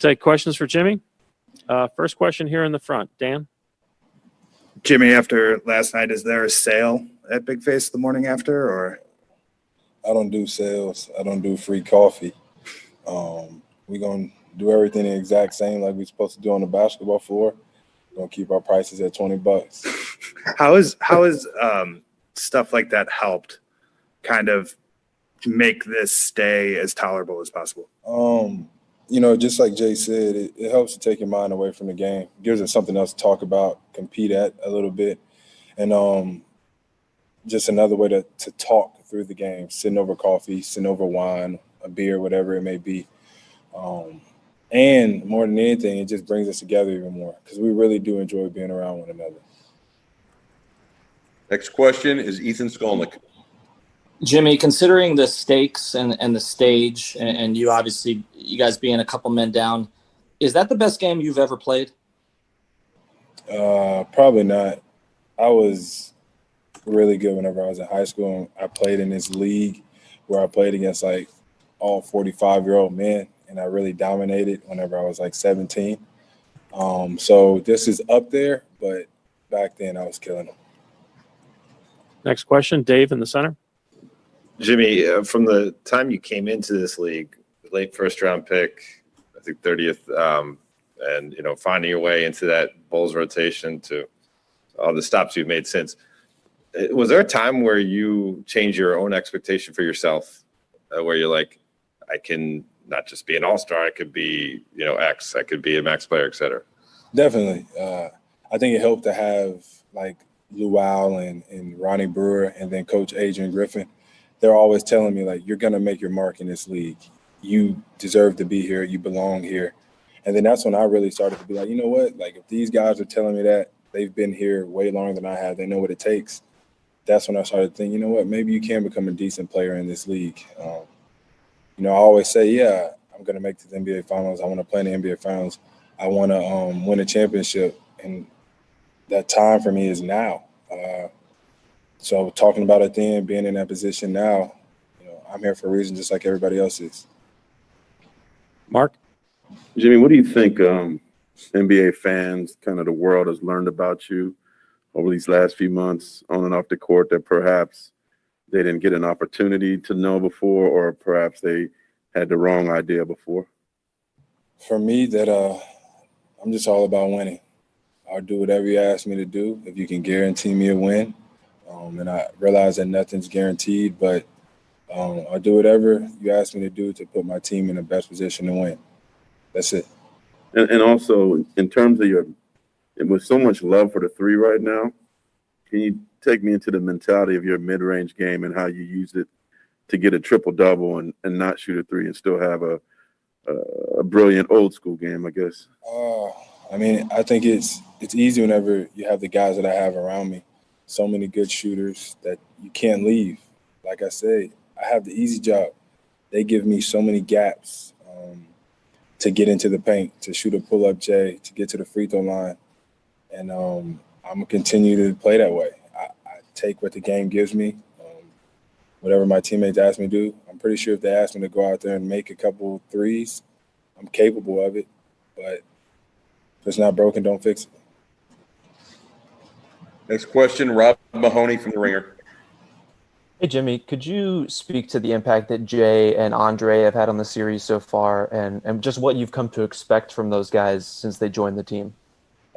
take questions for Jimmy. First question here in the front. Dan? Jimmy, after last night, is there a sale at Big Face the morning after, or? I don't do sales. I don't do free coffee. We're going to do everything the exact same like we're supposed to do on the basketball floor. We're going to keep our prices at $20. How is stuff like that helped kind of make this stay as tolerable as possible? Just like Jay said, it helps to take your mind away from the game. It gives us something else to talk about, compete at a little bit. And just another way to talk through the game, sitting over coffee, sitting over wine, a beer, whatever it may be. And more than anything, it just brings us together even more because we really do enjoy being around one another. Next question is Ethan Skolnick. Jimmy, considering the stakes and the stage, and you guys being a couple men down, is that the best game you've ever played? Probably not. I was really good whenever I was in high school. I played in this league where I played against like all 45-year-old men, and I really dominated whenever I was like 17. So this is up there, but back then I was killing them. Next question, Dave in the center. Jimmy, from the time you came into this league, late first-round pick, I think 30th, and finding your way into that Bulls rotation to all the stops you've made since, was there a time where you changed your own expectation for yourself, where you're like, I can not just be an all-star, I could be, X, I could be a max player, et cetera? Definitely. I think it helped to have like Luau and Ronnie Brewer and then Coach Adrian Griffin. They're always telling me, like, you're going to make your mark in this league. You deserve to be here. You belong here. And then that's when I really started to be like, you know what? Like, if these guys are telling me that, they've been here way longer than I have. They know what it takes. That's when I started thinking, you know what? Maybe you can become a decent player in this league. I always say, yeah, I'm going to make the NBA Finals. I want to play in the NBA Finals. I want to win a championship. And that time for me is now. So talking about it then, being in that position now, I'm here for a reason just like everybody else is. Mark? Jimmy, what do you think NBA fans, kind of the world, has learned about you over these last few months on and off the court that perhaps they didn't get an opportunity to know before, or perhaps they had the wrong idea before? For me, that I'm just all about winning. I'll do whatever you ask me to do if you can guarantee me a win. And I realize that nothing's guaranteed, but I'll do whatever you ask me to do to put my team in the best position to win. That's it. And also, in terms of with so much love for the three right now, can you take me into the mentality of your mid-range game and how you use it to get a triple-double and not shoot a three and still have a brilliant old-school game, I guess? I think it's easy whenever you have the guys that I have around me. So many good shooters that you can't leave. Like I said, I have the easy job. They give me so many gaps to get into the paint, to shoot a pull-up J, to get to the free throw line. And I'm going to continue to play that way. I take what the game gives me, whatever my teammates ask me to do. I'm pretty sure if they ask me to go out there and make a couple threes, I'm capable of it. But if it's not broken, don't fix it. Next question, Rob Mahoney from The Ringer. Hey, Jimmy, could you speak to the impact that Jay and Andre have had on the series so far and just what you've come to expect from those guys since they joined the team?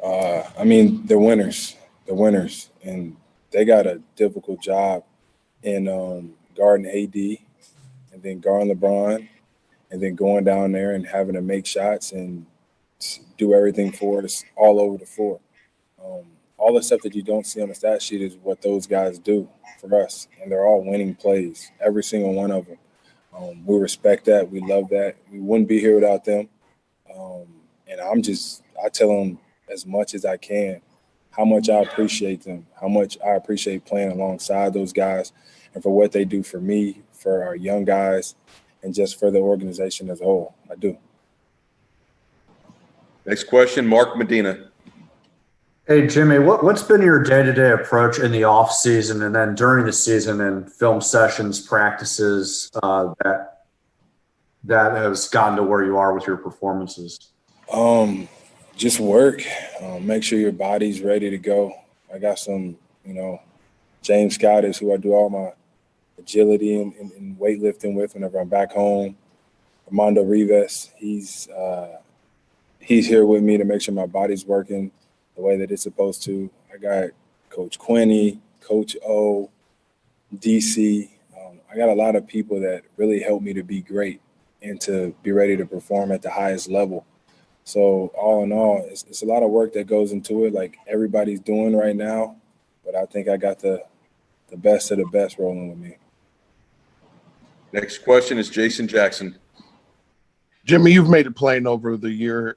They're winners. They're winners. And they got a difficult job in guarding AD and then guarding LeBron and then going down there and having to make shots and do everything for us all over the floor. All the stuff that you don't see on the stat sheet is what those guys do for us, and they're all winning plays, every single one of them. We respect that. We love that. We wouldn't be here without them. And I tell them as much as I can how much I appreciate them, how much I appreciate playing alongside those guys and for what they do for me, for our young guys, and just for the organization as a whole. I do. Next question, Mark Medina. Hey, Jimmy, what's been your day-to-day approach in the off season and then during the season and film sessions, practices that has gotten to where you are with your performances? Just work. Make sure your body's ready to go. I got some, James Scott is who I do all my agility and weightlifting with whenever I'm back home. Armando Rivas, he's here with me to make sure my body's working the way that it's supposed to. I got Coach Quinney, Coach O, DC. I got a lot of people that really help me to be great and to be ready to perform at the highest level. So all in all, it's a lot of work that goes into it, like everybody's doing right now. But I think I got the best of the best rolling with me. Next question is Jason Jackson. Jimmy, you've made it plain over the year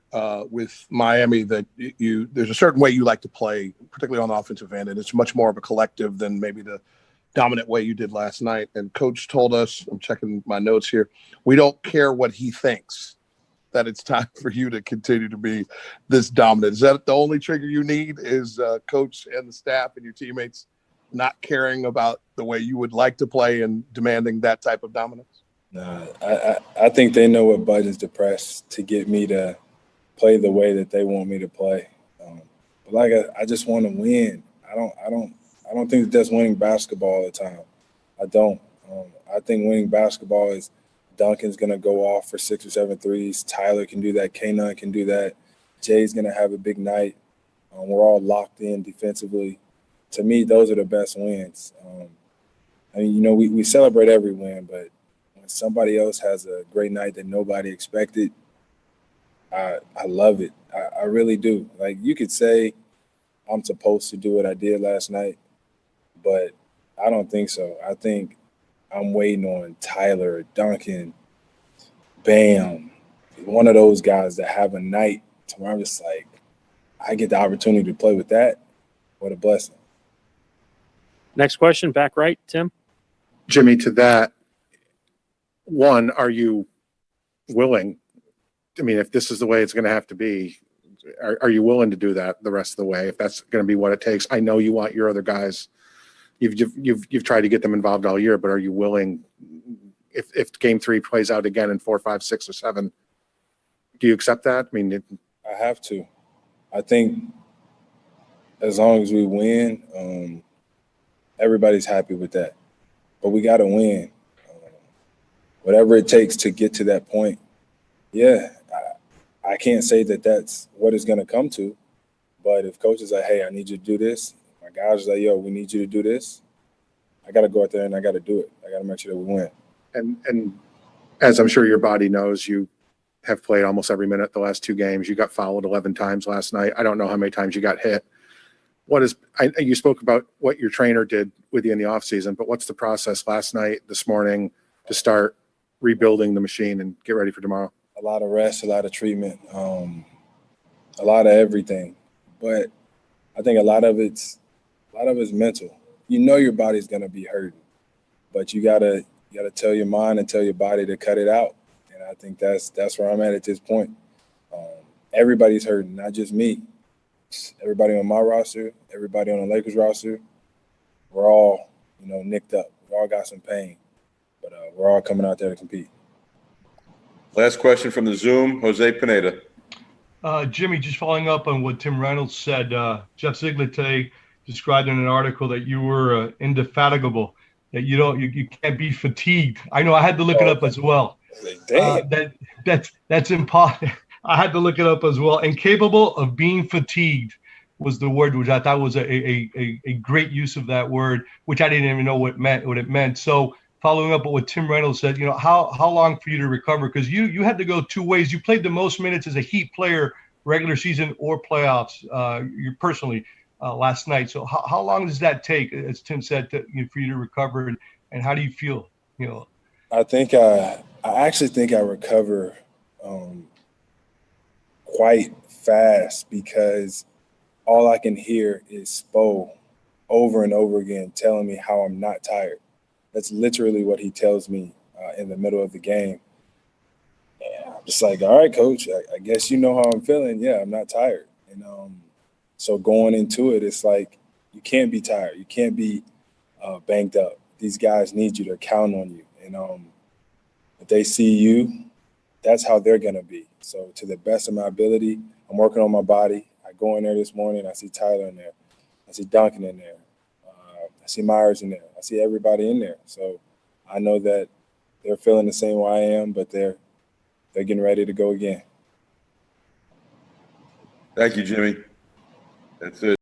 with Miami that there's a certain way you like to play, particularly on the offensive end, and it's much more of a collective than maybe the dominant way you did last night. And Coach told us, I'm checking my notes here, we don't care what he thinks, that it's time for you to continue to be this dominant. Is that the only trigger you need, is Coach and the staff and your teammates not caring about the way you would like to play and demanding that type of dominance? Nah, I think they know what buttons to press to get me to play the way that they want me to play. But like I just want to win. I don't think that's winning basketball all the time. I don't. I think winning basketball is Duncan's gonna go off for 6 or 7 threes. Tyler can do that. K-Nun can do that. Jay's gonna have a big night. We're all locked in defensively. To me, those are the best wins. I mean, we celebrate every win, but when somebody else has a great night that nobody expected, I love it. I really do. Like, you could say I'm supposed to do what I did last night, but I don't think so. I think I'm waiting on Tyler, Duncan, Bam, one of those guys that have a night to where I'm just like, I get the opportunity to play with that. What a blessing. Next question, back right, Tim. Jimmy, to that, one, are you willing? I mean, if this is the way it's going to have to be, are you willing to do that the rest of the way? If that's going to be what it takes, I know you want your other guys. You've tried to get them involved all year, but are you willing? If Game 3 plays out again in 4, 5, 6, or 7, do you accept that? I mean, I have to. I think as long as we win, everybody's happy with that. But we got to win. Whatever it takes to get to that point. Yeah, I can't say that that's what it's going to come to. But if coach is like, hey, I need you to do this, my guys are like, yo, we need you to do this, I got to go out there and I got to do it. I got to make sure that we win. and as I'm sure your body knows, you have played almost every minute the last 2 games. You got fouled 11 times last night. I don't know how many times you got hit. You spoke about what your trainer did with you in the offseason, but what's the process last night, this morning, to start rebuilding the machine and get ready for tomorrow? A lot of rest, a lot of treatment, a lot of everything. But I think a lot of it's mental. You know your body's gonna be hurting, but you gotta tell your mind and tell your body to cut it out. And I think that's where I'm at this point. Everybody's hurting, not just me. Everybody on my roster, everybody on the Lakers roster, we're all, nicked up. We all got some pain, but we're all coming out there to compete. Last question from the Zoom, Jose Pineda. Jimmy, just following up on what Tim Reynolds said, Jeff Ziegler today described in an article that you were indefatigable, that you can't be fatigued. I know I had to look it up as well. That's impossible. I had to look it up as well. Incapable of being fatigued was the word, which I thought was a great use of that word, which I didn't even know what it meant. So following up on what Tim Reynolds said, how long for you to recover? Because you had to go 2 ways. You played the most minutes as a Heat player, regular season or playoffs, you personally last night. So how long does that take, as Tim said, for you to recover, and how do you feel? I think I actually think I recover quite fast, because all I can hear is Spo over and over again telling me how I'm not tired. That's literally what he tells me in the middle of the game. And I'm just like, all right, coach, I guess you know how I'm feeling. Yeah, I'm not tired. And so going into it, it's like, you can't be tired. You can't be banged up. These guys need you to count on you. And if they see you, that's how they're going to be. So to the best of my ability, I'm working on my body. I go in there this morning, I see Tyler in there. I see Duncan in there. I see Myers in there. I see everybody in there. So I know that they're feeling the same way I am, but they're getting ready to go again. Thank you, Jimmy. That's it.